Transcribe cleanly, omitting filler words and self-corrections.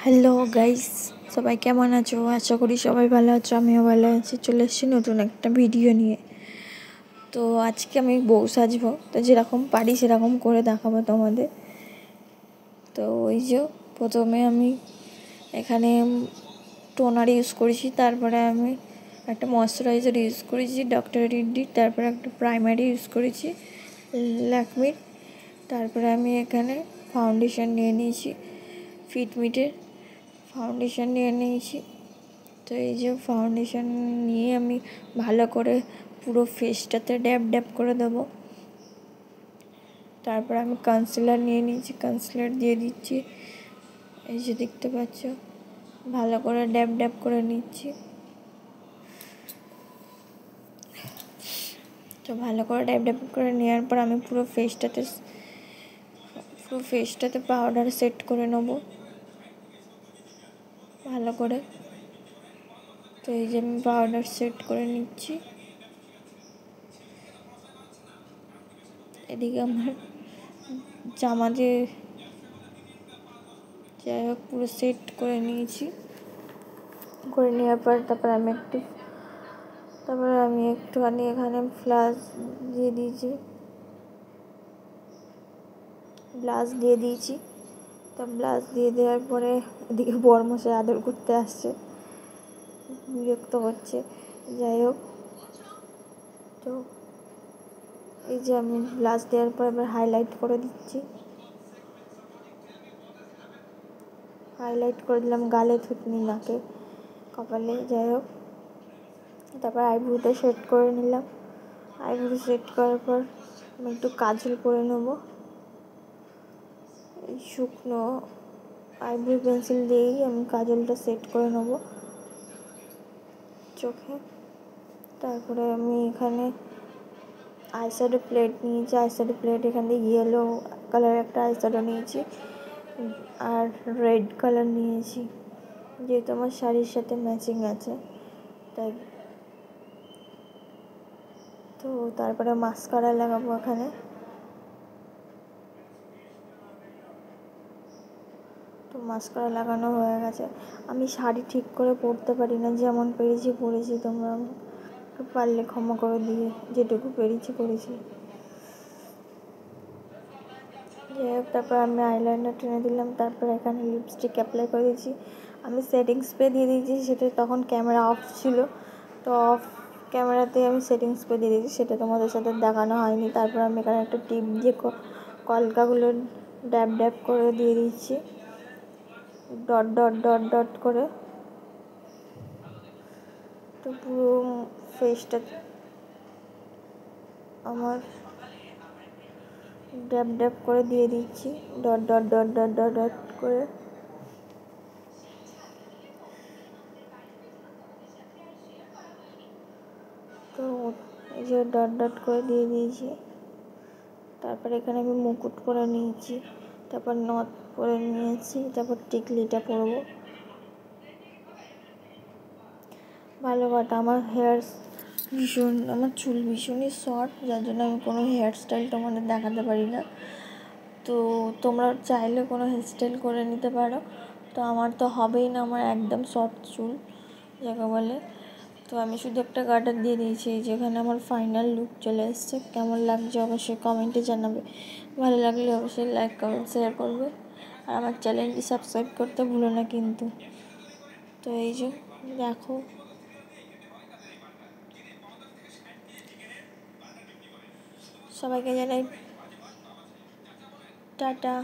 Hello guys, সবাই কেমন আছো? আশা করি সবাই ভালো আছো, আমিও ভালো আছি। চলে এসেছি নতুন একটা ভিডিও নিয়ে। তো আজকে আমি বউ সাজবো, তো যেরকম পারি সেরকম করে দেখাবো তোমাদের। তো ওই যে প্রথমে আমি এখানে টোনার ইউজ করেছি, তারপরে আমি একটা ময়শ্চারাইজার ইউজ করেছি ডক্টর রেড্ডির, তারপরে একটা প্রাইমারি ইউজ করেছি ল্যাকমির, তারপরে আমি এখানে ফাউন্ডেশন নিয়ে নিয়েছি ফিটমিটের ফাউন্ডেশন নিয়ে নিয়েছি। তো এই যে ফাউন্ডেশন নিয়ে আমি ভালো করে পুরো ফেসটাতে ড্যাব ড্যাব করে দেবো। তারপর আমি কনসিলার নিয়ে নিয়েছি, কনসিলার দিয়ে দিচ্ছি। এই যে দেখতে পাচ্ছ, ভালো করে ড্যাব ড্যাব করে নিচ্ছি। তো ভালো করে ড্যাব ড্যাব করে নেওয়ার পর আমি পুরো ফেসটাতে পাউডার সেট করে নেবো ভালো করে। তো এই যে আমি পাউডার সেট করে নিচ্ছি। এদিকে আমার জামা দিয়ে যাই হোক পুরো সেট করে নিয়েছি। করে নেওয়ার পর তারপরে আমি একটুখানি এখানে ব্লাশ দিয়ে দিয়েছি। তো ব্লাশ দিয়ে দেওয়ার পরে এদিকে বরমশাই আদর করতে আসছে, বিরক্ত হচ্ছে। যাই হোক, তো এই যে আমি ব্লাশ দেওয়ার পর এবার হাইলাইট করে দিচ্ছি। হাইলাইট করে দিলাম গালে, থুতনি, নাকে, কপালে। যাই হোক, তারপর আইব্রোতে সেট করে নিলাম। আইব্রো সেট করার পর আমি একটু কাজল করে নেবো। এই শুকনো আইব্রো পেন্সিল দিয়েই আমি কাজলটা সেট করে নেবো চোখে। তারপরে আমি এখানে আইশ্যাডো প্লেট নিয়েছি। আইশ্যাডো প্লেট এখান থেকে ইয়েলো কালার একটা আইশ্যাডো নিয়েছি আর রেড কালার নিয়েছি, যেহেতু আমার শাড়ির সাথে ম্যাচিং আছে তাই। তো তারপরে মাস্কারা লাগাবো এখানে। তো মাস্কারা লাগানো হয়ে গেছে। আমি শাড়ি ঠিক করে পরতে পারি না, যেমন পেরেছি পরেছি, তোমরা পারলে ক্ষমা করে দিয়ে যেটুকু পেরেছি করেছি। যাই হোক, তারপর আমি আইলাইনার টেনে দিলাম। তারপর এখানে লিপস্টিক অ্যাপ্লাই করে দিয়েছি। আমি সেটিং স্প্রে দিয়ে দিয়েছি, সেটা তখন ক্যামেরা অফ ছিল, তো অফ ক্যামেরাতে আমি সেটিং স্প্রে দিয়ে দিয়েছি, সেটা তোমাদের সাথে দেখানো হয়নি। তারপর আমি এখানে একটা টিপ দিয়ে কলকাগুলো ড্যাব ড্যাব করে দিয়ে দিচ্ছি, ডট ডট ডট ডট করে। তো পুরো ফেসটা আমার ড্যাব ড্যাব করে দিয়ে দিচ্ছি, dot dot dot dot dot dot করে। তো এই যে ডট ডট করে দিয়ে দিয়েছি। তারপর এখানে আমি মুকুট করে নিয়েছি, তারপর নথ পরে নিয়েছি, তারপর টিকলিটা পরবো। ভালো কথা, আমার চুল ভীষণই শর্ট, যার জন্য আমি কোনো হেয়ার স্টাইল তোমাদের দেখাতে পারি না। তো তোমরা চাইলে কোনো হেয়ার স্টাইল করে নিতে পারো। তো আমার তো হবেই না, আমার একদম শর্ট চুল যাকে বলে। তো আমি শুধু একটা গার্ডার দিয়ে দিয়েছি। যেখানে আমার ফাইনাল লুক চলে এসছে। কেমন লাগছে অবশ্যই কমেন্টে জানাবে। ভালো লাগলে অবশ্যই লাইক, কমেন্ট, শেয়ার করবে। আর আমার চ্যানেলটি সাবস্ক্রাইব করতে ভুলো না কিন্তু। তো এই যে দেখো, সবাইকে জানাই টাটা।